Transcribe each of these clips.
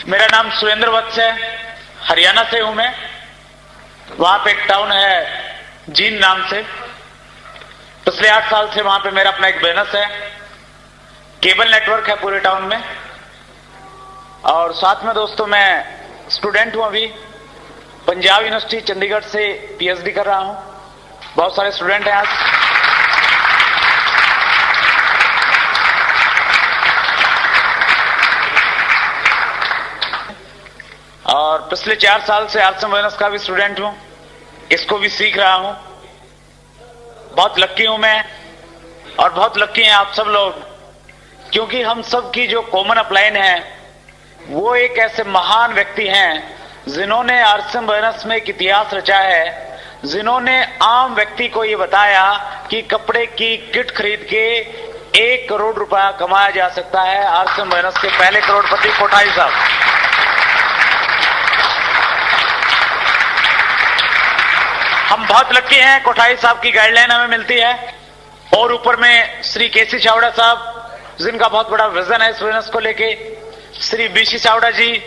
मेरा नाम सुरेंद्र वत्स है, हरियाणा से हूं मैं। वहां पे एक टाउन है जींद नाम से। पिछले 8 साल से वहां पे मेरा अपना एक बिजनेस है, केबल नेटवर्क है पूरे टाउन में। और साथ में दोस्तों मैं स्टूडेंट हूं, अभी पंजाब यूनिवर्सिटी चंडीगढ़ से पीएचडी कर रहा हूं। बहुत सारे स्टूडेंट हैं आज। और पिछले 4 साल से आर्ट्स एंड बिजनेस का भी स्टूडेंट हूं, इसको भी सीख रहा हूं। बहुत लक्की हूं मैं, और बहुत लक्की हैं आप सब लोग, क्योंकि हम सब की जो कॉमन अपलाइन है वो एक ऐसे महान व्यक्ति हैं जिन्होंने आर्ट्स एंड बिजनेस में एक इतिहास रचा है, जिन्होंने आम व्यक्ति को ये बताया कि कपड़े की किट खरीद के 1 करोड़ रुपया कमाया जा सकता है। आर्ट्स एंड बिजनेस के पहले करोड़पति कोठारी साहब। हम बहुत लकी हैं, कोठारी साहब की गाइडलाइन हमें मिलती है। और ऊपर में श्री केसी चावड़ा साहब, जिनका बहुत बड़ा विजन है इस बिजनेस को लेके, श्री बीसी चावड़ा जी,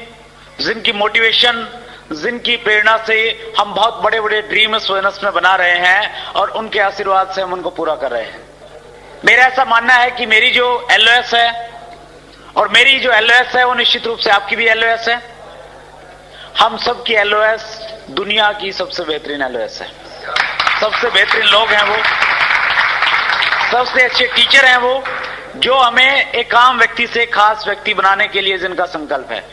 जिनकी मोटिवेशन, जिनकी प्रेरणा से हम बहुत बड़े बड़े ड्रीम इस बिजनेस में बना रहे हैं, और उनके आशीर्वाद से हम उनको पूरा कर रहे हैं। मेरा ऐसा मानना है कि मेरी जो एलओएस है, और मेरी जो एलओएस है वो निश्चित रूप से आपकी भी एलओएस है। हम सब की एलओएस दुनिया की सबसे बेहतरीन एलओएस है। सबसे बेहतरीन लोग हैं वो, सबसे अच्छे टीचर हैं वो, जो हमें एक आम व्यक्ति से खास व्यक्ति बनाने के लिए जिनका संकल्प है।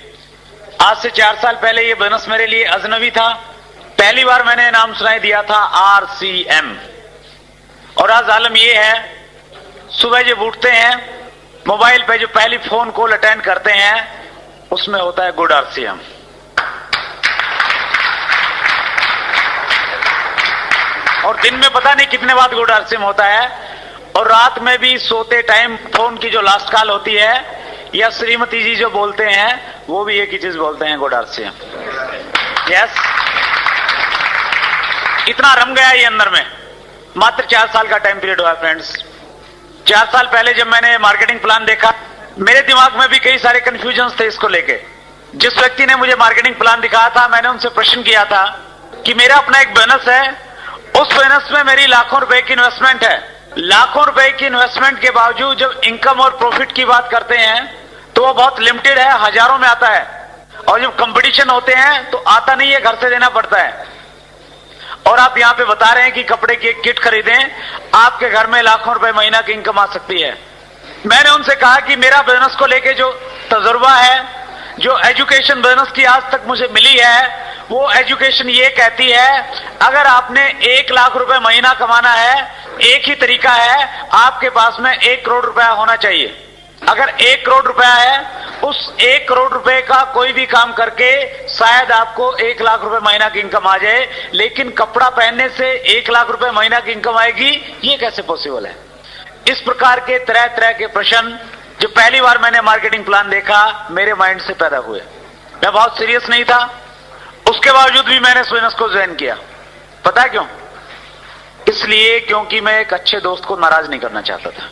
आज से 4 साल पहले ये बिजनेस मेरे लिए अजनबी था। पहली बार मैंने नाम सुनाई दिया था RCM। और आज आलम ये है, सुबह जब उठते हैं मोबाइल पे जो पहली फोन कॉल अटेंड करते हैं उसमें होता है गुड RCM। और दिन में पता नहीं कितने बार गुड RCM होता है, और रात में भी सोते टाइम फोन की जो लास्ट कॉल होती है या श्रीमती जी जो बोलते हैं वो भी एक ही चीज बोलते हैं, गुड RCM। यस, इतना रम गया ये अंदर में। मात्र 4 साल का टाइम पीरियड हुआ फ्रेंड्स। 4 साल पहले जब मैंने मार्केटिंग प्लान देखा, मेरे दिमाग में भी कई सारे कंफ्यूजन थे इसको लेके। जिस व्यक्ति ने मुझे मार्केटिंग प्लान दिखाया था, मैंने उनसे प्रश्न किया था कि मेरा अपना एक बिजनेस है, उस बिजनेस में मेरी लाखों रुपए की इन्वेस्टमेंट है। लाखों रुपए की इन्वेस्टमेंट के बावजूद जब इनकम और प्रॉफिट की बात करते हैं तो वो बहुत लिमिटेड है, हजारों में आता है। और जब कंपटीशन होते हैं तो आता नहीं है, घर से देना पड़ता है। और आप यहां पे बता रहे हैं कि कपड़े की एक किट खरीदें, आपके घर में लाखों रुपए महीना की इनकम आ सकती है। मैंने उनसे कहा कि मेरा बिजनेस को लेके जो तजुर्बा है, जो एजुकेशन बिजनेस की आज तक मुझे मिली है, वो एजुकेशन ये कहती है अगर आपने 1 लाख रुपए महीना कमाना है, एक ही तरीका है, आपके पास में 1 करोड़ रुपया होना चाहिए। अगर 1 करोड़ रुपया है, उस 1 करोड़ रुपए का कोई भी काम करके शायद आपको 1 लाख रुपए महीना की इनकम आ जाए, लेकिन कपड़ा पहनने से 1 लाख रुपए महीना की इनकम आएगी, ये कैसे पॉसिबल है? इस प्रकार के तरह तरह के प्रश्न जो पहली बार मैंने मार्केटिंग प्लान देखा मेरे माइंड से पैदा हुए। मैं बहुत सीरियस नहीं था, उसके बावजूद भी मैंने इस बिजनेस को ज्वाइन किया। पता है क्यों? इसलिए क्योंकि मैं एक अच्छे दोस्त को नाराज नहीं करना चाहता था।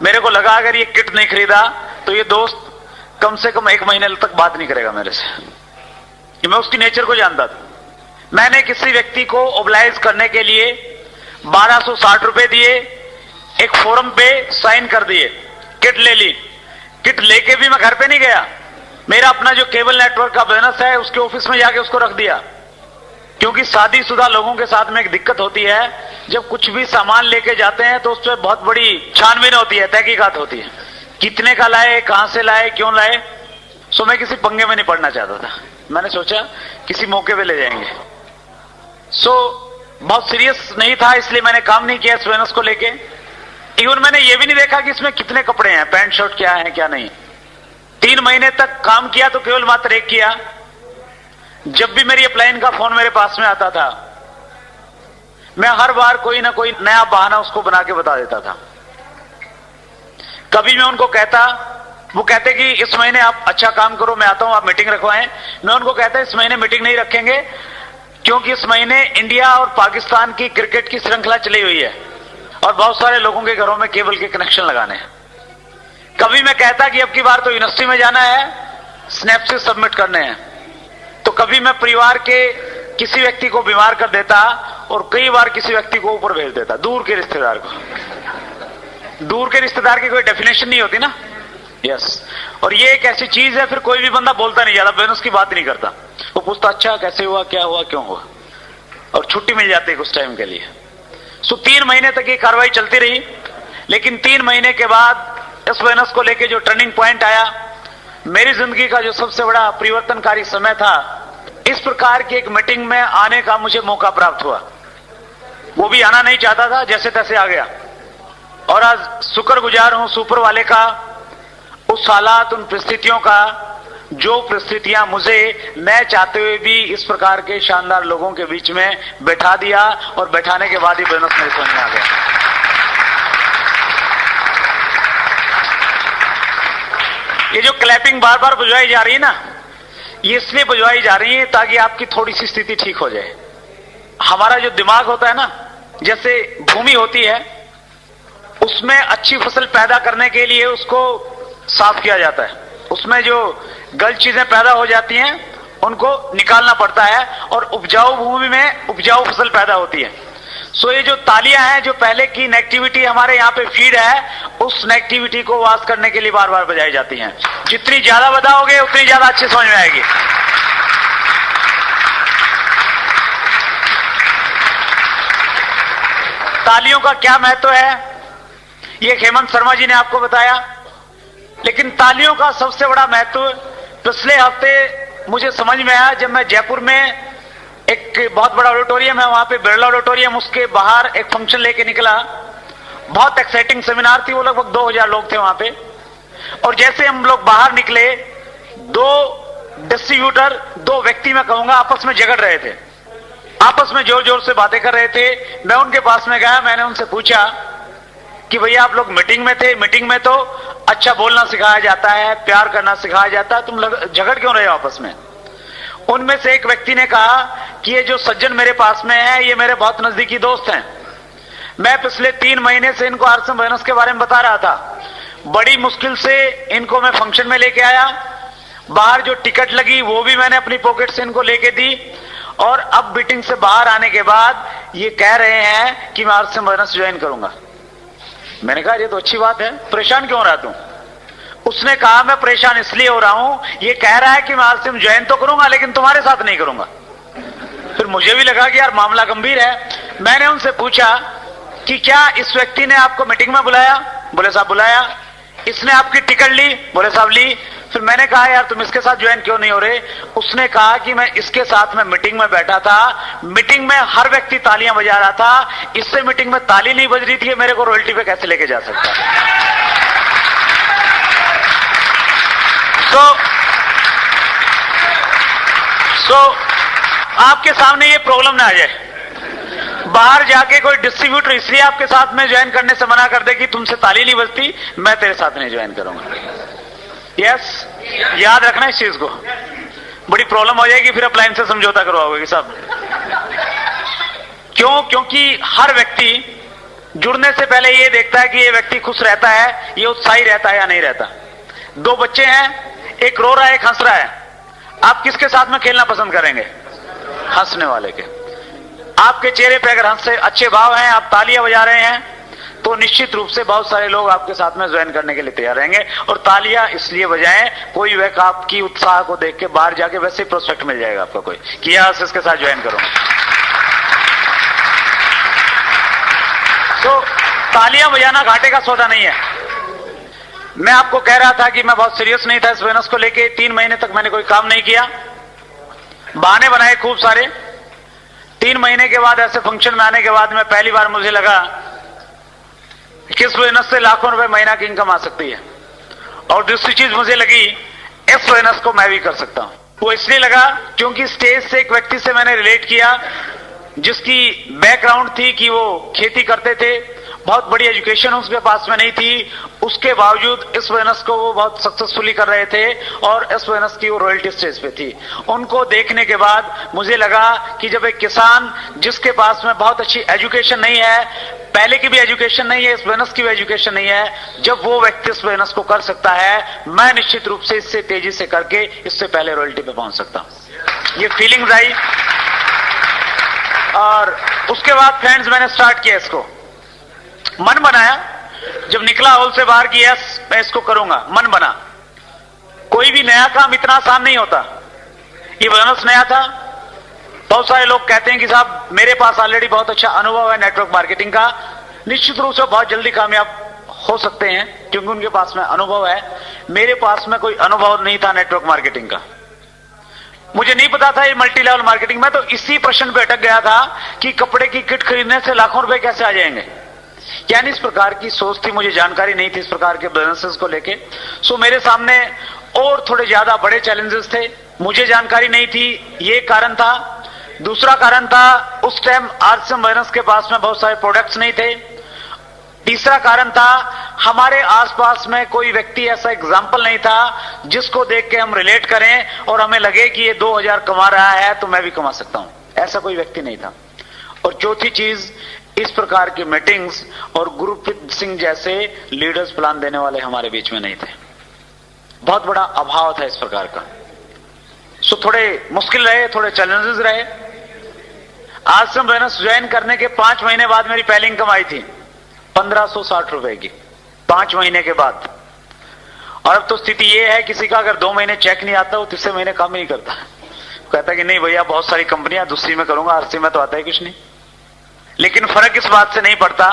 मेरे को लगा अगर ये किट नहीं खरीदा तो ये दोस्त कम से कम 1 महीने तक बात नहीं करेगा मेरे से, कि मैं उसकी नेचर को जानता था। मैंने किसी व्यक्ति को ओबलाइज करने के लिए 1260 रुपए दिए, एक फोरम पे साइन कर दिए, किट ले ली। किट लेके भी मैं घर पे नहीं गया, मेरा अपना जो केबल नेटवर्क का बिजनेस है उसके ऑफिस में जाके उसको रख दिया। क्योंकि शादीशुदा लोगों के साथ में एक दिक्कत होती है, जब कुछ भी सामान लेके जाते हैं तो उस पर बहुत बड़ी छानबीन होती है, तहकीकात होती है, कितने का लाए, कहां से लाए, क्यों लाए। सो मैं किसी पंगे में नहीं पड़ना चाहता था। मैंने सोचा किसी मौके पे ले जाएंगे। सो बहुत सीरियस नहीं था, इसलिए मैंने काम नहीं किया इस बिजनेस को लेके। इवन मैंने ये भी नहीं देखा कि इसमें कितने कपड़े हैं, पैंट शर्ट क्या है क्या नहीं। 3 महीने तक काम किया तो केवल मात्र एक किया। जब भी मेरी अपलाइन का फोन मेरे पास में आता था, मैं हर बार कोई ना कोई नया बहाना उसको बना के बता देता था। कभी मैं उनको कहता, वो कहते कि इस महीने आप अच्छा काम करो, मैं आता हूं, आप मीटिंग रखवाएं। मैं उनको कहता इस महीने मीटिंग नहीं रखेंगे, क्योंकि इस महीने इंडिया और पाकिस्तान की क्रिकेट की श्रृंखला चली हुई है और बहुत सारे लोगों के घरों में केबल के कनेक्शन लगाने हैं। कभी मैं कहता कि अब की बार तो यूनिवर्सिटी में जाना है, स्नैप्सिस सबमिट करने हैं, तो कभी मैं परिवार के किसी व्यक्ति को बीमार कर देता और कई बार किसी व्यक्ति को ऊपर भेज देता, दूर के रिश्तेदार को। दूर के रिश्तेदार की कोई डेफिनेशन नहीं होती ना। यस, और ये एक ऐसी चीज है, फिर कोई भी बंदा बोलता नहीं, ज्यादा बिजनेस की बात नहीं करता, वो पूछता अच्छा कैसे हुआ, क्या हुआ, क्यों हुआ, और छुट्टी मिल जाती है कुछ टाइम के लिए। सो 3 महीने तक ये कार्रवाई चलती रही, लेकिन 3 महीने के बाद इस बिजनेस को लेके जो टर्निंग पॉइंट आया, मेरी जिंदगी का जो सबसे बड़ा परिवर्तनकारी समय था, इस प्रकार की एक मीटिंग में आने का मुझे मौका प्राप्त हुआ। वो भी आना नहीं चाहता था, जैसे तैसे आ गया, और आज शुक्रगुजार हूं सुपर वाले का, उस हालात, उन परिस्थितियों का, जो परिस्थितियां मुझे न चाहते हुए भी इस प्रकार के शानदार लोगों के बीच में बैठा दिया, और बैठाने के बाद ही बिजनेस मेरे समझ में आ गया। ये जो क्लैपिंग बार बार बजवाई जा रही है ना, ये इसलिए बजवाई जा रही है ताकि आपकी थोड़ी सी स्थिति ठीक हो जाए। हमारा जो दिमाग होता है ना, जैसे भूमि होती है, उसमें अच्छी फसल पैदा करने के लिए उसको साफ किया जाता है, उसमें जो गलत चीजें पैदा हो जाती हैं उनको निकालना पड़ता है, और उपजाऊ भूमि में उपजाऊ फसल पैदा होती है। सो ये जो तालियां हैं, जो पहले की नेगेटिविटी हमारे यहाँ पे फीड है, उस नेगेटिविटी को वाश करने के लिए बार बार बजाई जाती हैं। जितनी ज्यादा बजाओगे उतनी ज्यादा अच्छी समझ में आएगी। तालियों का क्या महत्व है, ये हेमंत शर्मा जी ने आपको बताया, लेकिन तालियों का सबसे बड़ा महत्व पिछले हफ्ते मुझे समझ में आया, जब मैं जयपुर में एक बहुत बड़ा ऑडिटोरियम है, वहां पे बिरला ऑडिटोरियम, उसके बाहर एक फंक्शन लेके निकला। बहुत एक्साइटिंग सेमिनार थी, वो लगभग 2000 लोग थे वहां पे। और जैसे हम लोग बाहर निकले, 2 डिस्ट्रीब्यूटर, 2 व्यक्ति मैं कहूंगा, आपस में झगड़ रहे थे, आपस में जोर जोर से बातें कर रहे थे। मैं उनके पास में गया, मैंने उनसे पूछा कि भैया आप लोग मीटिंग में थे, मीटिंग में तो अच्छा बोलना सिखाया जाता है, प्यार करना सिखाया जाता है, तुम झगड़ क्यों रहे हो आपस में? उनमें से एक व्यक्ति ने कहा कि ये जो सज्जन मेरे पास में है, ये मेरे बहुत नजदीकी दोस्त हैं। मैं पिछले 3 महीने से इनको आरएसएम बिजनेस के बारे में बता रहा था। बड़ी मुश्किल से इनको मैं फंक्शन में लेके आया, बाहर जो टिकट लगी वो भी मैंने अपनी पॉकेट से इनको लेके दी, और अब मीटिंग से बाहर आने के बाद ये कह रहे हैं कि मैं आरएसएम बिजनेस ज्वाइन करूंगा। मैंने कहा ये तो अच्छी बात है, परेशान क्यों रहा तू? उसने कहा मैं परेशान इसलिए हो रहा हूं, ये कह रहा है कि मैं आरएसएम ज्वाइन तो करूंगा लेकिन तुम्हारे साथ नहीं करूंगा। फिर मुझे भी लगा कि यार मामला गंभीर है। मैंने उनसे पूछा कि क्या इस व्यक्ति ने आपको मीटिंग में बुलाया? बोले साहब बुलाया। इसने आपकी टिकट ली? बोले साहब ली। फिर मैंने कहा यार तुम इसके साथ ज्वाइन क्यों नहीं हो रहे? उसने कहा कि मैं इसके साथ में मीटिंग में बैठा था, मीटिंग में हर व्यक्ति तालियां बजा रहा था, इससे मीटिंग में ताली नहीं बज रही थी, मेरे को रॉयल्टी पे कैसे लेके जा सकता? सो आपके सामने ये प्रॉब्लम ना आ जाए, बाहर जाके कोई डिस्ट्रीब्यूटर इसलिए आपके साथ में ज्वाइन करने से मना कर दे कि तुमसे ताली नहीं बजती, मैं तेरे साथ नहीं ज्वाइन करूंगा। यस, याद रखना इस चीज को, बड़ी प्रॉब्लम हो जाएगी, फिर अप्लायंस से समझौता करवाओगे सब। क्यों? क्योंकि हर व्यक्ति जुड़ने से पहले ये देखता है कि ये व्यक्ति खुश रहता है, ये उत्साही रहता है या नहीं रहता। 2 बच्चे हैं, एक रो रहा है एक हंस रहा है, आप किसके साथ में खेलना पसंद करेंगे? हंसने वाले के। आपके चेहरे पे अगर हंस से अच्छे भाव हैं, आप तालियां बजा रहे हैं, तो निश्चित रूप से बहुत सारे लोग आपके साथ में ज्वाइन करने के लिए तैयार रहेंगे। और तालियां इसलिए बजाएं, कोई व्यक्ति आपकी उत्साह को देख के बाहर जाके वैसे ही प्रोस्पेक्ट मिल जाएगा आपका कोई कि यस इसके साथ ज्वाइन करूंगा। तो तालियां बजाना घाटे का सौदा नहीं है। मैं आपको कह रहा था कि मैं बहुत सीरियस नहीं था इस बिजनेस को लेके। 3 महीने तक मैंने कोई काम नहीं किया, बहाने बनाए खूब सारे। 3 महीने के बाद ऐसे फंक्शन में आने के बाद में पहली बार मुझे लगा किस बिजनेस से लाखों रुपए महीना की इनकम आ सकती है। और दूसरी चीज मुझे लगी, इस बिजनेस को मैं भी कर सकता हूं। वो इसलिए लगा क्योंकि स्टेज से एक व्यक्ति से मैंने रिलेट किया जिसकी बैकग्राउंड थी कि वो खेती करते थे, बहुत बड़ी एजुकेशन उसके पास में नहीं थी, उसके बावजूद इस बिजनेस को वो बहुत सक्सेसफुली कर रहे थे और इस बिजनेस की वो रॉयल्टी स्टेज पे थी। उनको देखने के बाद मुझे लगा कि जब एक किसान जिसके पास में बहुत अच्छी एजुकेशन नहीं है, पहले की भी एजुकेशन नहीं है, इस बिजनेस की भी एजुकेशन नहीं है। जब वो व्यक्ति इस बिजनेस को कर सकता है, मैं निश्चित रूप से इससे तेजी से करके इससे पहले रॉयल्टी पे पहुंच सकता हूं। ये फीलिंग्स आई और उसके बाद फ्रेंड्स मैंने स्टार्ट किया इसको, मन बनाया। जब निकला हॉल से बाहर की यस मैं इसको करूंगा, मन बना। कोई भी नया काम इतना आसान नहीं होता। ये बिजनेस नया था। बहुत सारे लोग कहते हैं कि साहब मेरे पास ऑलरेडी बहुत अच्छा अनुभव है नेटवर्क मार्केटिंग का, निश्चित रूप से बहुत जल्दी कामयाब हो सकते हैं क्योंकि उनके पास में अनुभव है। मेरे पास में कोई अनुभव नहीं था नेटवर्क मार्केटिंग का। मुझे नहीं पता था ये मल्टी लेवल मार्केटिंग। मैं तो इसी प्रश्न पे अटक गया था कि कपड़े की किट खरीदने से लाखों रुपए कैसे आ जाएंगे। यानी इस प्रकार की सोच थी, मुझे जानकारी नहीं थी इस प्रकार के बिजनेसेस को लेके। सो मेरे सामने और थोड़े ज्यादा बड़े चैलेंजेस थे, मुझे जानकारी नहीं थी, ये कारण था। दूसरा कारण था उस टाइम आरसीएम बिजनेस के पास में बहुत सारे प्रोडक्ट्स नहीं थे। तीसरा कारण था हमारे आसपास में कोई व्यक्ति ऐसा एग्जाम्पल नहीं था जिसको देख के हम रिलेट करें और हमें लगे कि ये 2000 कमा रहा है तो मैं भी कमा सकता हूं। ऐसा कोई व्यक्ति नहीं था। और चौथी चीज, इस प्रकार की मीटिंग्स और गुरप्रीत सिंह जैसे लीडर्स प्लान देने वाले हमारे बीच में नहीं थे। बहुत बड़ा अभाव था इस प्रकार का। सो थोड़े मुश्किल रहे, थोड़े चैलेंजेस रहे। आश्रम बिजनेस ज्वाइन करने के 5 महीने बाद मेरी पहली इनकम आई थी 1560 रुपए की, 5 महीने के बाद। और अब तो स्थिति यह है किसी का अगर 2 महीने चेक नहीं आता वो तीसरे महीने काम ही नहीं करता। कहता कि नहीं भैया बहुत सारी कंपनियां, दूसरी में करूंगा, आरसी में तो आता है कुछ नहीं। लेकिन फर्क इस बात से नहीं पड़ता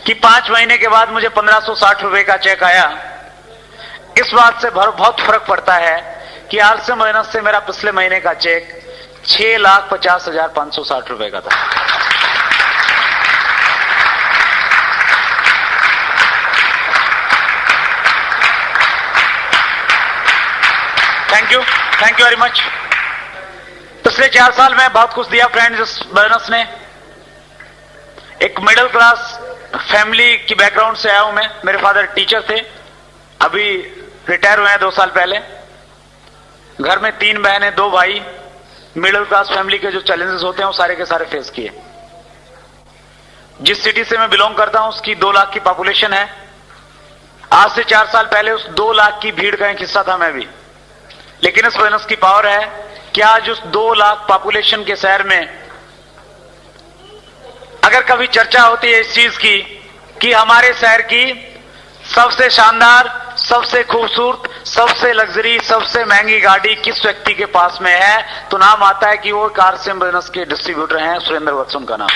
कि 5 महीने के बाद मुझे 1560 रुपए का चेक आया। इस बात से बहुत फर्क पड़ता है कि आरसी बिजनेस से मेरा पिछले महीने का चेक 6,50,560 रुपए का था। Thank you very much. पिछले 4 साल में बहुत कुछ दिया फ्रेंड्स इस बिजनेस ने। एक मिडिल क्लास फैमिली की बैकग्राउंड से आया हूं मैं। मेरे फादर टीचर थे, अभी रिटायर हुए हैं 2 साल पहले। घर में 3 बहनें 2 भाई। मिडिल क्लास फैमिली के जो चैलेंजेस होते हैं वो सारे के सारे फेस किए। जिस सिटी से मैं बिलोंग करता हूं उसकी 2 लाख की पॉपुलेशन है। आज से 4 साल पहले उस 2 लाख की भीड़ का एक हिस्सा था मैं भी। लेकिन इस बिजनेस की पावर है कि आज उस 2 लाख पॉपुलेशन के शहर में अगर कभी चर्चा होती है इस चीज की कि हमारे शहर की सबसे शानदार, सबसे खूबसूरत, सबसे लग्जरी, सबसे महंगी गाड़ी किस व्यक्ति के पास में है, तो नाम आता है कि वो आरसीएम बिजनेस के डिस्ट्रीब्यूटर हैं, सुरेंद्र वत्स उनका नाम।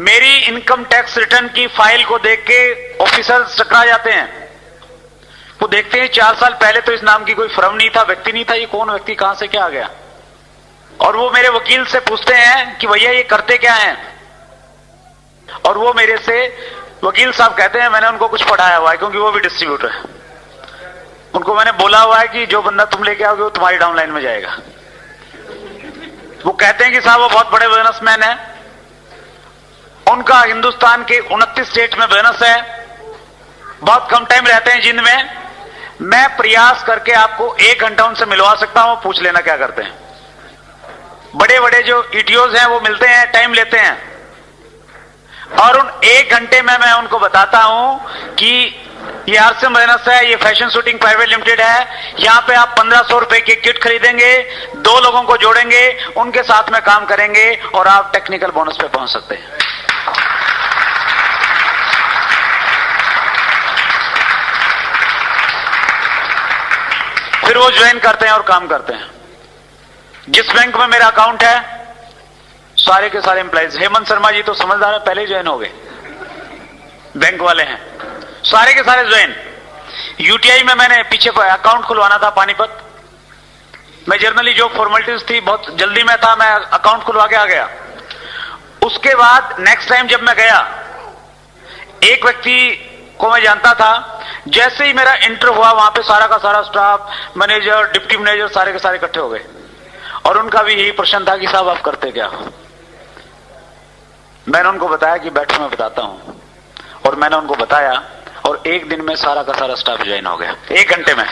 मेरी इनकम टैक्स रिटर्न की फाइल को देख के ऑफिसर्स चकरा जाते हैं। वो देखते हैं 4 साल पहले तो इस नाम की कोई फर्म नहीं था, व्यक्ति नहीं था, ये कौन व्यक्ति कहां से क्या आ गया। और वो मेरे वकील से पूछते हैं कि भैया ये करते क्या हैं। और वो मेरे से वकील साहब कहते हैं मैंने उनको कुछ पढ़ाया हुआ है क्योंकि वो भी डिस्ट्रीब्यूटर है। उनको मैंने बोला हुआ है कि जो बंदा तुम लेके आओगे वो तुम्हारी डाउनलाइन में जाएगा। वो कहते हैं कि साहब वो बहुत बड़े बिजनेसमैन है, उनका हिंदुस्तान के 29 स्टेट में बिजनेस है, बहुत कम टाइम रहते हैं जिंद में। मैं प्रयास करके आपको 1 घंटा उनसे मिलवा सकता हूं, पूछ लेना क्या करते हैं। बड़े बड़े जो ईटीओज हैं वो मिलते हैं, टाइम लेते हैं और उन 1 घंटे में मैं उनको बताता हूं कि ये आरसीएम बिजनेस है, ये फैशन शूटिंग प्राइवेट लिमिटेड है, यहां पे आप 1500 रुपए की किट खरीदेंगे, 2 लोगों को जोड़ेंगे, उनके साथ में काम करेंगे और आप टेक्निकल बोनस पे पहुंच सकते हैं। फिर वो ज्वाइन करते हैं और काम करते हैं। जिस बैंक में मेरा अकाउंट है सारे के सारे एम्प्लॉइज, हेमंत शर्मा जी तो समझदार है, पहले ही ज्वाइन हो गए, बैंक वाले हैं, सारे के सारे ज्वाइन। यूटीआई में मैंने पीछे अकाउंट खुलवाना था पानीपत, मैं जर्नली जो फॉर्मेलिटीज थी बहुत जल्दी में था, मैं अकाउंट खुलवा के आ गया। उसके बाद नेक्स्ट टाइम जब मैं गया, एक व्यक्ति को मैं जानता था, जैसे ही मेरा इंटर हुआ वहां पे सारा का सारा स्टाफ, मैनेजर, डिप्टी मैनेजर सारे के सारे इकट्ठे हो गए और उनका भी यही प्रश्न था कि साहब आप करते क्या हो। मैंने उनको बताया कि बैठो मैं बताता हूं, और मैंने उनको बताया और 1 दिन में सारा का सारा स्टाफ ज्वाइन हो गया, 1 घंटे में।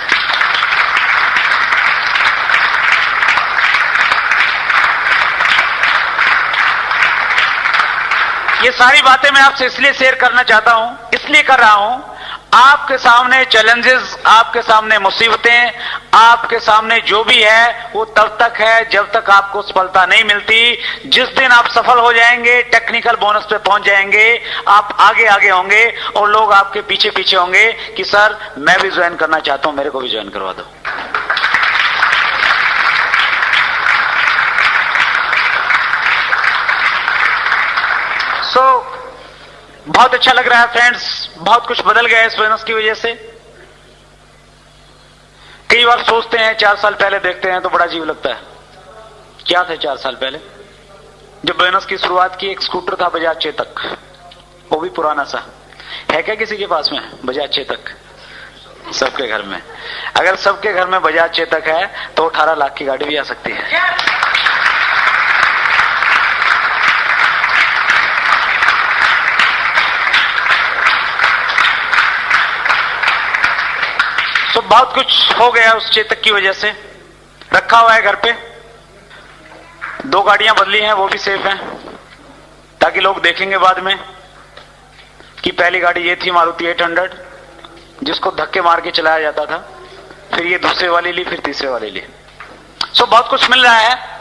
ये सारी बातें मैं आपसे इसलिए शेयर करना चाहता हूं, इसलिए कर रहा हूं, आपके सामने चैलेंजेस, आपके सामने मुसीबतें, आपके सामने जो भी है वो तब तक है जब तक आपको सफलता नहीं मिलती। जिस दिन आप सफल हो जाएंगे, टेक्निकल बोनस पे पहुंच जाएंगे, आप आगे आगे होंगे और लोग आपके पीछे पीछे होंगे कि सर मैं भी ज्वाइन करना चाहता हूं, मेरे को भी ज्वाइन करवा दो। बहुत अच्छा लग रहा है फ्रेंड्स, बहुत कुछ बदल गया है इस बोनस की वजह से। कई बार सोचते हैं, 4 साल पहले देखते हैं तो बड़ा अजीब लगता है, क्या थे 4 साल पहले जब बोनस की शुरुआत की? एक स्कूटर था बजाज चेतक, वो भी पुराना सा। है क्या किसी के पास में बजाज चेतक? सबके घर में। अगर सबके घर में बजाज चेतक है तो 18 लाख की गाड़ी भी आ सकती है। तो बहुत कुछ हो गया उस चेतक की वजह से। रखा हुआ है घर पे, 2 गाड़ियां बदली हैं, वो भी सेफ हैं, ताकि लोग देखेंगे बाद में कि पहली गाड़ी ये थी मारुति 800 जिसको धक्के मार के चलाया जाता था, फिर ये दूसरे वाली ली, फिर तीसरे वाली ली। सो बहुत कुछ मिल रहा है।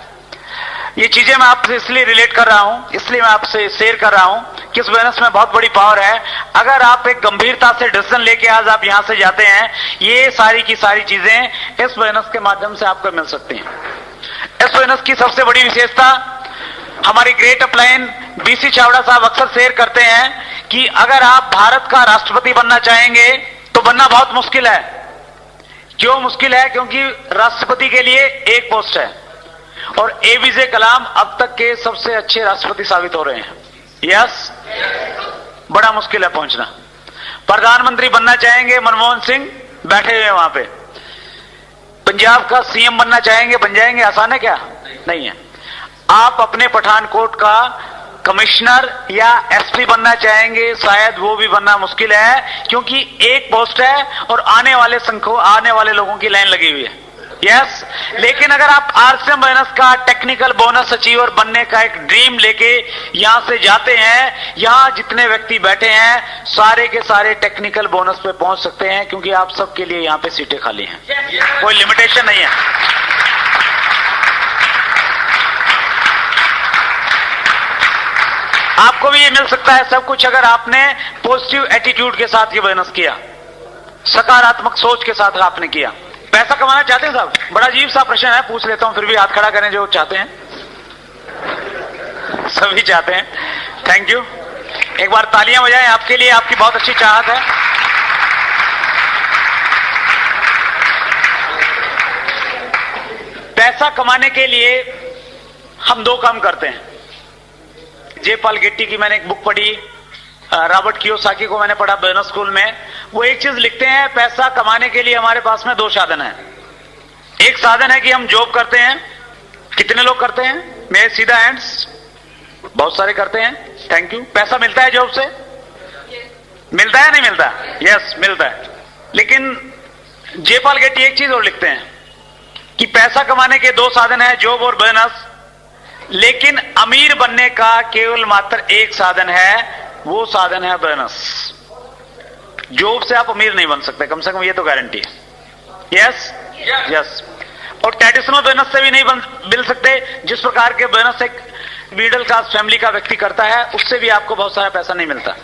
ये चीजें मैं आपसे इसलिए रिलेट कर रहा हूं, इसलिए मैं आपसे शेयर कर रहा हूं कि इस बोनस में बहुत बड़ी पावर है। अगर आप एक गंभीरता से डिसीजन लेके आज आप यहां से जाते हैं, ये सारी की सारी चीजें इस बोनस के माध्यम से आपको मिल सकती हैं। इस बोनस की सबसे बड़ी विशेषता हमारी ग्रेट अपलाइन बीसी चावड़ा साहब अक्सर शेयर करते हैं कि अगर आप भारत का राष्ट्रपति बनना चाहेंगे तो बनना बहुत मुश्किल है। क्यों मुश्किल है? क्योंकि राष्ट्रपति के लिए एक पोस्ट है और एपीजे कलाम अब तक के सबसे अच्छे राष्ट्रपति साबित हो रहे हैं। यस, बड़ा मुश्किल है पहुंचना। प्रधानमंत्री बनना चाहेंगे, मनमोहन सिंह बैठे हुए हैं वहां पे। पंजाब का सीएम बनना चाहेंगे, बन जाएंगे? आसान है क्या? नहीं है। आप अपने पठानकोट का कमिश्नर या एसपी बनना चाहेंगे, शायद वो भी बनना मुश्किल है, क्योंकि एक पोस्ट है और आने वाले लोगों की लाइन लगी हुई है। यस, लेकिन अगर आप आरसीएम बोनस का टेक्निकल बोनस अचीवर बनने का एक ड्रीम लेके यहां से जाते हैं, यहां जितने व्यक्ति बैठे हैं सारे के सारे टेक्निकल बोनस पे पहुंच सकते हैं, क्योंकि आप सबके लिए यहां पे सीटें खाली हैं, कोई लिमिटेशन नहीं है। आपको भी ये मिल सकता है सब कुछ अगर आपने पॉजिटिव एटीट्यूड के साथ ये बोनस किया, सकारात्मक सोच के साथ आपने किया। पैसा कमाना चाहते हैं साहब? बड़ा अजीब सा प्रश्न है, पूछ लेता हूं, फिर भी हाथ खड़ा करें जो चाहते हैं। सभी चाहते हैं, थैंक यू। एक बार तालियां बजाएं आपके लिए, आपकी बहुत अच्छी चाहत है। पैसा कमाने के लिए हम 2 काम करते हैं। जे पॉल गेट्टी की मैंने एक बुक पढ़ी, रॉबर्ट कियोसाकी को मैंने पढ़ा बिजनेस स्कूल में। वो एक चीज लिखते हैं, पैसा कमाने के लिए हमारे पास में 2 साधन है। एक साधन है कि हम जॉब करते हैं। कितने लोग करते हैं? मेरे सीधा हैंड्स, बहुत सारे करते हैं, थैंक यू। पैसा मिलता है जॉब से? मिलता है नहीं मिलता? यस, मिलता है। लेकिन जे पॉल गेट्टी एक चीज और लिखते हैं कि पैसा कमाने के 2 साधन है, जॉब और बिजनेस, लेकिन अमीर बनने का केवल मात्र एक साधन है, वो साधन है बिजनेस। जॉब से आप अमीर नहीं बन सकते, कम से कम ये तो गारंटी है। Yes yes. और ट्रेडिशनल बिजनेस से भी नहीं मिल सकते। जिस प्रकार के बिजनेस एक मिडिल क्लास फैमिली का व्यक्ति करता है, उससे भी आपको बहुत सारा पैसा नहीं मिलता।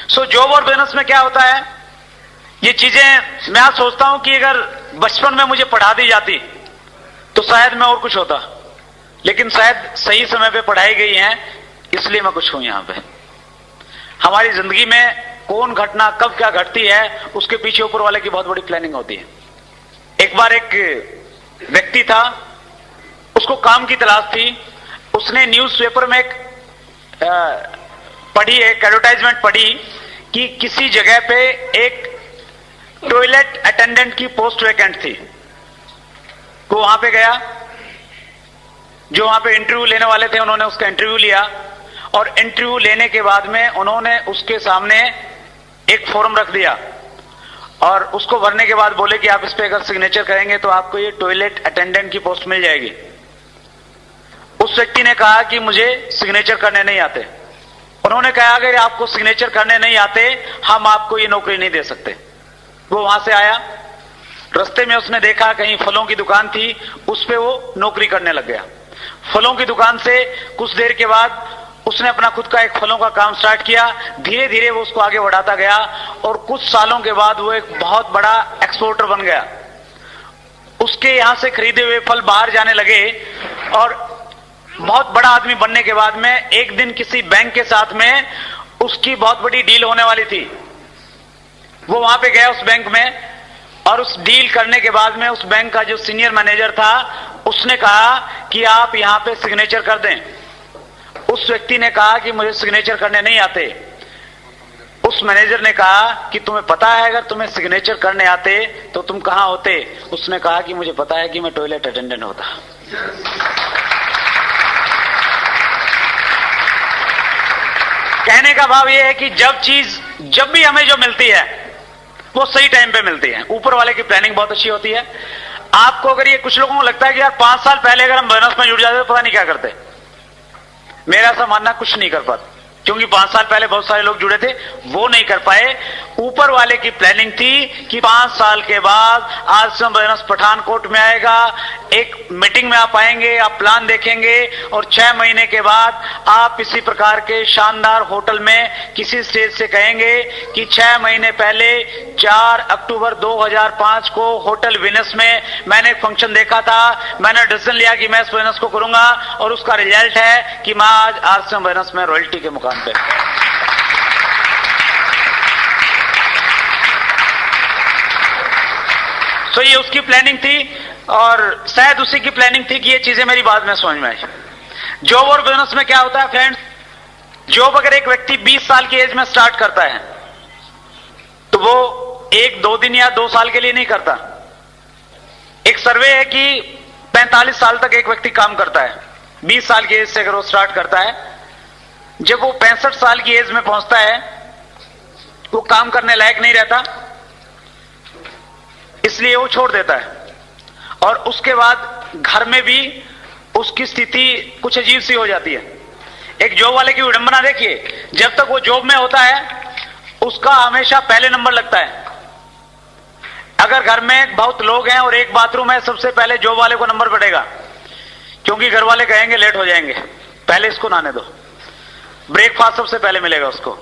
सो जॉब और बिजनेस में क्या होता है, ये चीजें मैं आज सोचता हूं कि अगर बचपन में मुझे पढ़ा दी जाती तो शायद मैं और कुछ होता, लेकिन शायद सही समय पे पढ़ाई गई है, इसलिए मैं कुछ हूं यहां पे। हमारी जिंदगी में कौन घटना कब क्या घटती है, उसके पीछे ऊपर वाले की बहुत बड़ी प्लानिंग होती है। एक बार एक व्यक्ति था, उसको काम की तलाश थी। उसने न्यूज़पेपर में एक एडवर्टाइजमेंट पढ़ी कि किसी जगह पे एक टॉयलेट अटेंडेंट की पोस्ट वैकेंट थी। वो वहां पे गया, जो वहां पे इंटरव्यू लेने वाले थे उन्होंने उसका इंटरव्यू लिया, और इंटरव्यू लेने के बाद में उन्होंने उसके सामने एक फॉर्म रख दिया और उसको भरने के बाद बोले कि आप इस पे अगर सिग्नेचर करेंगे तो आपको ये टॉयलेट अटेंडेंट की पोस्ट मिल जाएगी। उस व्यक्ति ने कहा कि मुझे सिग्नेचर करने नहीं आते। उन्होंने कहा अगर आपको सिग्नेचर करने नहीं आते हम आपको ये नौकरी नहीं दे सकते। वो वहां से आया, रास्ते में उसने देखा कहीं फलों की दुकान थी, उस पे वो नौकरी करने लग गया। फलों की दुकान से कुछ देर के बाद उसने अपना खुद का एक फलों का काम स्टार्ट किया। धीरे धीरे वो उसको आगे बढ़ाता गया और कुछ सालों के बाद वो एक बहुत बड़ा एक्सपोर्टर बन गया। उसके यहां से खरीदे हुए फल बाहर जाने लगे और बहुत बड़ा आदमी बनने के बाद में एक दिन किसी बैंक के साथ में उसकी बहुत बड़ी डील होने वाली थी। वो वहां पे गया उस बैंक में और उस डील करने के बाद में उस बैंक का जो सीनियर मैनेजर था उसने कहा कि आप यहां पे सिग्नेचर कर दें। उस व्यक्ति ने कहा कि मुझे सिग्नेचर करने नहीं आते। उस मैनेजर ने कहा कि तुम्हें पता है अगर तुम्हें सिग्नेचर करने आते तो तुम कहां होते? उसने कहा कि मुझे पता है कि मैं टॉयलेट अटेंडेंट होता। कहने का भाव यह है कि जब भी हमें जो मिलती है वो सही टाइम पे मिलती है। ऊपर वाले की प्लानिंग बहुत अच्छी होती है। आपको अगर ये कुछ लोगों को लगता है कि यार 5 साल पहले अगर हम बिजनेस में जुड़ जाते तो पता नहीं क्या करते, मेरा ऐसा मानना कुछ नहीं कर पाते, क्योंकि 5 साल पहले बहुत सारे लोग जुड़े थे, वो नहीं कर पाए। ऊपर वाले की प्लानिंग थी कि 5 साल के बाद आश्रम बिजनेस पठानकोट में आएगा, एक मीटिंग में आप आएंगे, आप प्लान देखेंगे और 6 महीने के बाद आप इसी प्रकार के शानदार होटल में किसी स्टेज से कहेंगे कि 6 महीने पहले 4 अक्टूबर 2005 को होटल विनस में मैंने एक फंक्शन देखा था, मैंने डिसीजन लिया कि मैं इस बिजनेस को करूंगा और उसका रिजल्ट है कि मैं आज आश्रम बिजनेस में रॉयल्टी के मुकाम पे। तो ये उसकी प्लानिंग थी और शायद उसी की प्लानिंग थी कि ये चीजें मेरी बाद में समझ में आई। जॉब और बिजनेस में क्या होता है फ्रेंड्स, जॉब अगर एक व्यक्ति 20 साल की एज में स्टार्ट करता है तो वो 1-2 दिन या 2 साल के लिए नहीं करता। एक सर्वे है कि 45 साल तक एक व्यक्ति काम करता है। 20 साल की एज से अगर वो स्टार्ट करता है, जब वो 65 साल की एज में पहुंचता है वो काम करने लायक नहीं रहता, इसलिए वो छोड़ देता है। और उसके बाद घर में भी उसकी स्थिति कुछ अजीब सी हो जाती है। एक जॉब वाले की विडंबना देखिए, जब तक वो जॉब में होता है उसका हमेशा पहले नंबर लगता है। अगर घर में बहुत लोग हैं और एक बाथरूम है, सबसे पहले जॉब वाले को नंबर पड़ेगा, क्योंकि घर वाले कहेंगे लेट हो जाएंगे, पहले इसको नहाने दो। ब्रेकफास्ट सबसे पहले मिलेगा उसको।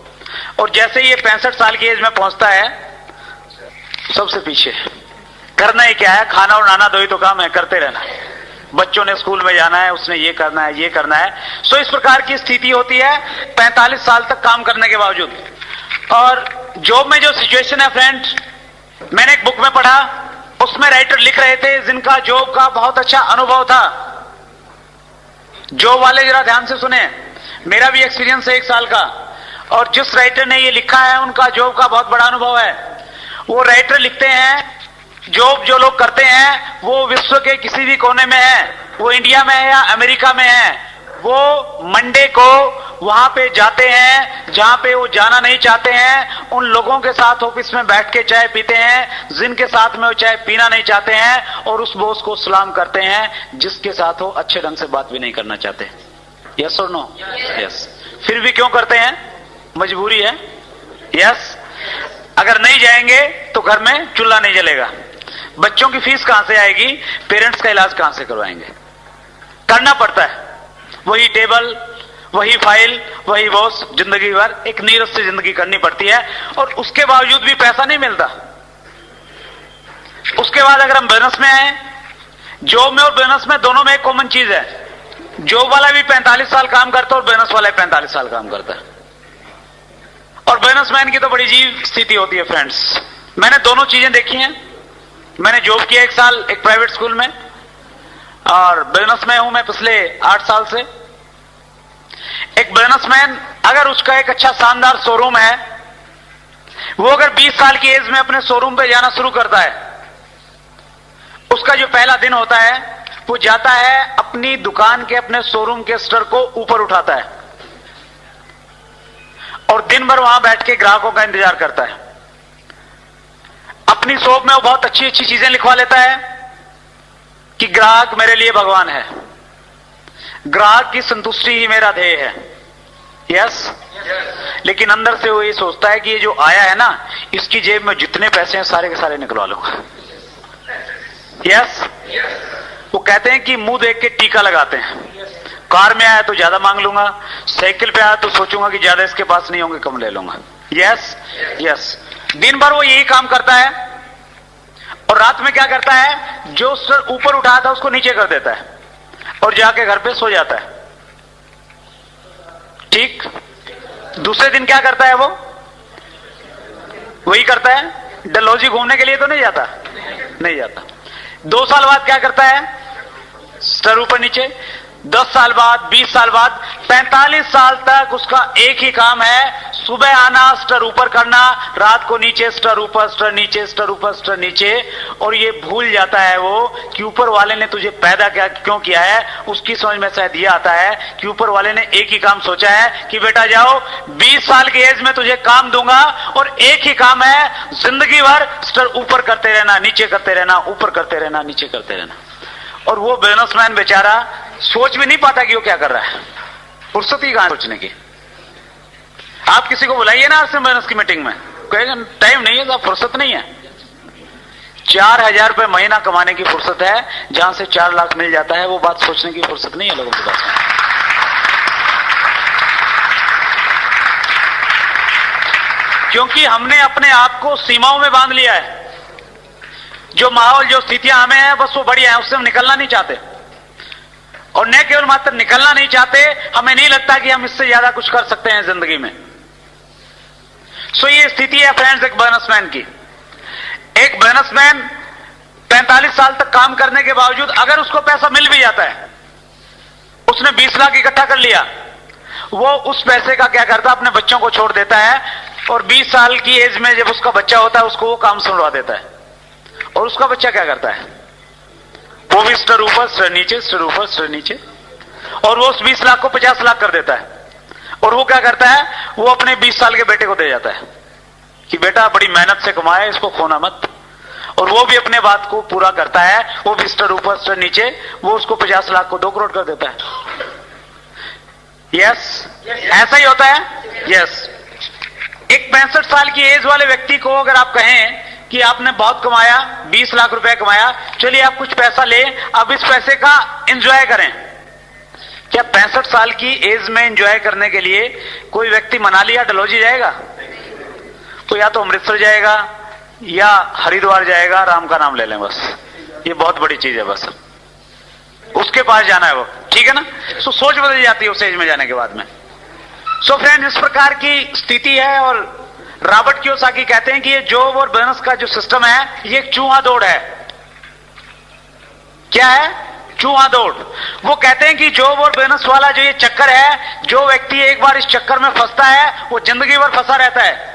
और जैसे ही ये 65 साल की एज में पहुंचता है सबसे पीछे। करना ही क्या है, खाना और नहाना 2 ही तो काम है, करते रहना है। बच्चों ने स्कूल में जाना है, उसने ये करना है, ये करना है। सो इस प्रकार की स्थिति होती है 45 साल तक काम करने के बावजूद। और जॉब में जो सिचुएशन है फ्रेंड्स, मैंने एक बुक में पढ़ा, उसमें राइटर लिख रहे थे जिनका जॉब का बहुत अच्छा अनुभव था। जॉब वाले जरा ध्यान से सुने, मेरा भी एक्सपीरियंस है 1 साल का, और जिस राइटर ने ये लिखा है उनका जॉब का बहुत बड़ा अनुभव है। वो राइटर लिखते हैं जॉब जो लोग करते हैं वो विश्व के किसी भी कोने में है, वो इंडिया में है या अमेरिका में है, वो मंडे को वहां पे जाते हैं जहां पे वो जाना नहीं चाहते हैं। उन लोगों के साथ ऑफिस में बैठ के चाय पीते हैं जिनके साथ में वो चाय पीना नहीं चाहते हैं, और उस बॉस को सलाम करते हैं जिसके साथ वो अच्छे ढंग से बात भी नहीं करना चाहते। यस और नो? यस। फिर भी क्यों करते हैं? मजबूरी है। यस। अगर नहीं जाएंगे तो घर में चूल्हा नहीं जलेगा, बच्चों की फीस कहां से आएगी, पेरेंट्स का इलाज कहां से करवाएंगे। करना पड़ता है, वही टेबल, वही फाइल, वही बॉस, जिंदगी भर एक नीरस से जिंदगी करनी पड़ती है, और उसके बावजूद भी पैसा नहीं मिलता। उसके बाद अगर हम बिजनेस में आए, जॉब में और बिजनेस में दोनों में एक कॉमन चीज है, जॉब वाला भी 45 साल काम करता है और बिजनेस वाला 45 साल काम करता है। और बिजनेसमैन की तो बड़ी अजीब स्थिति होती है फ्रेंड्स। मैंने दोनों चीजें देखी हैं। मैंने जॉब किया 1 साल एक प्राइवेट स्कूल में, और बिजनेस में हूं मैं पिछले 8 साल से। एक बिजनेसमैन अगर उसका एक अच्छा शानदार शोरूम है, वो अगर 20 साल की एज में अपने शोरूम पे जाना शुरू करता है, उसका जो पहला दिन होता है वो जाता है अपनी दुकान के, अपने शोरूम के स्तर को ऊपर उठाता है और दिन भर वहां बैठ के ग्राहकों का इंतजार करता है। अपनी शॉप में वो बहुत अच्छी अच्छी चीजें लिखवा लेता है कि ग्राहक मेरे लिए भगवान है, ग्राहक की संतुष्टि ही मेरा ध्येय है। यस। लेकिन अंदर से वो ये सोचता है कि ये जो आया है ना, इसकी जेब में जितने पैसे हैं सारे के सारे निकलवा लूंगा। यस। वो कहते हैं कि मुंह देख के टीका लगाते हैं। कार में आया तो ज्यादा मांग लूंगा, साइकिल पे आया तो सोचूंगा कि ज्यादा इसके पास नहीं होंगे, कम ले लूंगा। Yes yes. दिन भर वो यही काम करता है और रात में क्या करता है, जो सर ऊपर उठाया था उसको नीचे कर देता है और जाके घर पे सो जाता है। ठीक। दूसरे दिन क्या करता है, वो वही करता है। डलहौजी घूमने के लिए तो नहीं जाता, नहीं जाता। 2 साल बाद क्या करता है, सर ऊपर नीचे। 10 साल बाद, 20 साल बाद, 45 साल तक उसका एक ही काम है, सुबह आना, स्टर ऊपर करना, रात को नीचे, स्टर ऊपर, स्टर नीचे, स्टर ऊपर, स्टर नीचे। और ये भूल जाता है वो कि ऊपर वाले ने तुझे पैदा क्यों किया है। उसकी समझ में शायद ये आता है कि ऊपर वाले ने एक ही काम सोचा है कि बेटा जाओ, 20 साल की एज में तुझे काम दूंगा और एक ही काम है, जिंदगी भर स्टर ऊपर करते रहना, नीचे करते रहना, ऊपर करते रहना, नीचे करते रहना। और वो बिजनेसमैन बेचारा सोच भी नहीं पाता कि वो क्या कर रहा है, फुर्सत ही कहां सोचने की। आप किसी को बुलाइए ना आरसीएम बिजनेस की मीटिंग में, कहेगा टाइम नहीं है साहब, फुर्सत नहीं है। 4,000 रुपए महीना कमाने की फुर्सत है, जहां से 4 लाख मिल जाता है, वो बात सोचने की फुर्सत नहीं है लोगों के पास में। क्योंकि हमने अपने आप को सीमाओं में बांध लिया है। जो माहौल, जो स्थितियां हमें है, बस वो बढ़िया है, उससे हम निकलना नहीं चाहते। और न केवल मात्र निकलना नहीं चाहते, हमें नहीं लगता कि हम इससे ज्यादा कुछ कर सकते हैं जिंदगी में। सो ये स्थिति है फ्रेंड्स एक बिजनेसमैन की। एक बिजनेसमैन 45 साल तक काम करने के बावजूद अगर उसको पैसा मिल भी जाता है, उसने 20 लाख इकट्ठा कर लिया, वो उस पैसे का क्या करता है, अपने बच्चों को छोड़ देता है और 20 साल की एज में जब उसका बच्चा होता है उसको वो काम सुनवा देता है। और उसका बच्चा क्या करता है, वो भी स्टर ऊपर, स्टर नीचे, स्टर ऊपर, स्टर नीचे। और वो उस 20 लाख को 50 लाख कर देता है। और वो क्या करता है, वो अपने 20 साल के बेटे को दे जाता है कि बेटा बड़ी मेहनत से कमाया, इसको खोना मत। और वो भी अपने बात को पूरा करता है, वो भी स्टर ऊपर, स्टर नीचे, वो उसको 50 लाख को 2 करोड़ कर देता है। यस, ऐसा ही होता है। यस। एक 65 साल की एज वाले व्यक्ति को अगर आप कहें कि आपने बहुत कमाया, 20 लाख रुपए कमाया, चलिए आप कुछ पैसा ले, अब इस पैसे का एंजॉय करें। क्या 65 साल की एज में एंजॉय करने के लिए कोई व्यक्ति मनाली या डलहौजी जाएगा? तो या तो अमृतसर जाएगा या हरिद्वार जाएगा, राम का नाम ले लें बस, ये बहुत बड़ी चीज है, बस उसके पास जाना है वो, ठीक है ना। सो सोच बदल जाती है उस एज में जाने के बाद में। सो फ्रेंड, इस प्रकार की स्थिति है। और रॉबर्ट कियोसाकी कहते हैं कि ये जॉब और बिजनेस का जो सिस्टम है, ये एक चूहा दौड़ है। क्या है? चूहा दौड़। वो कहते हैं कि जॉब और बिजनेस वाला जो ये चक्कर है, जो व्यक्ति एक बार इस चक्कर में फंसता है वो जिंदगी भर फंसा रहता है।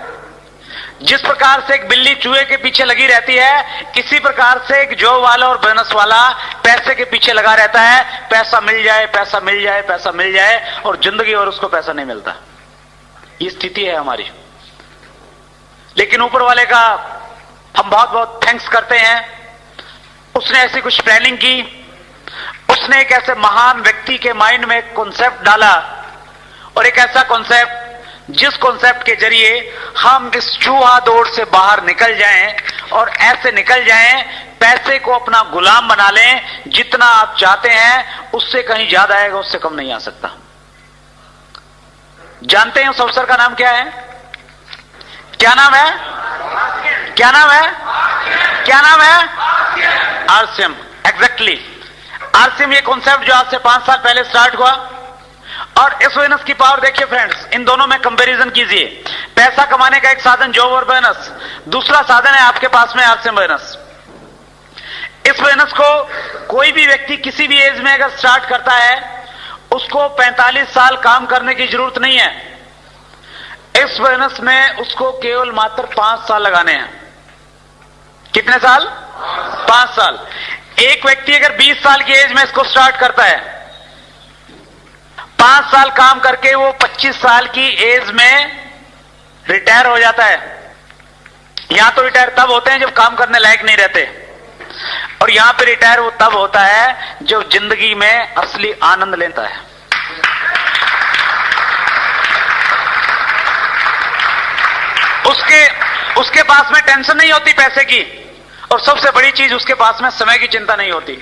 जिस प्रकार से एक बिल्ली चूहे के पीछे लगी रहती है, इसी प्रकार से एक जॉब वाला और बिजनेस वाला पैसे के पीछे लगा रहता है। पैसा मिल जाए, पैसा मिल जाए, पैसा मिल जाए, और जिंदगी भर उसको पैसा नहीं मिलता। ये स्थिति है हमारी। लेकिन ऊपर वाले का हम बहुत बहुत थैंक्स करते हैं, उसने ऐसी कुछ प्लानिंग की, उसने एक ऐसे महान व्यक्ति के माइंड में एक कॉन्सेप्ट डाला, और एक ऐसा कॉन्सेप्ट जिस कॉन्सेप्ट के जरिए हम इस चूहा दौड़ से बाहर निकल जाएं, और ऐसे निकल जाएं, पैसे को अपना गुलाम बना लें। जितना आप चाहते हैं उससे कहीं ज्यादा आएगा, उससे कम नहीं आ सकता। जानते हैं उस अवसर का नाम क्या है? क्या नाम है? क्या नाम है? क्या नाम है? आरसीएम। एग्जैक्टली। आरसीएम ये कॉन्सेप्ट जो आज से 5 साल पहले स्टार्ट हुआ, और इस बिजनेस की पावर देखिए फ्रेंड्स, इन दोनों में कंपैरिजन कीजिए। पैसा कमाने का एक साधन जॉब और बिजनेस, दूसरा साधन है आपके पास में आरसीएम बिजनेस। इस बिजनेस को कोई भी व्यक्ति किसी भी एज में अगर स्टार्ट करता है, उसको 45 साल काम करने की जरूरत नहीं है। इस बिजनेस में उसको केवल मात्र 5 साल लगाने हैं। कितने साल? 5 साल। एक व्यक्ति अगर 20 साल की एज में इसको स्टार्ट करता है, 5 साल काम करके वो 25 साल की एज में रिटायर हो जाता है। यहां तो रिटायर तब होते हैं जब काम करने लायक नहीं रहते, और यहां पे रिटायर वो तब होता है जब जिंदगी में असली आनंद लेता है। उसके पास में टेंशन नहीं होती पैसे की, और सबसे बड़ी चीज उसके पास में समय की चिंता नहीं होती।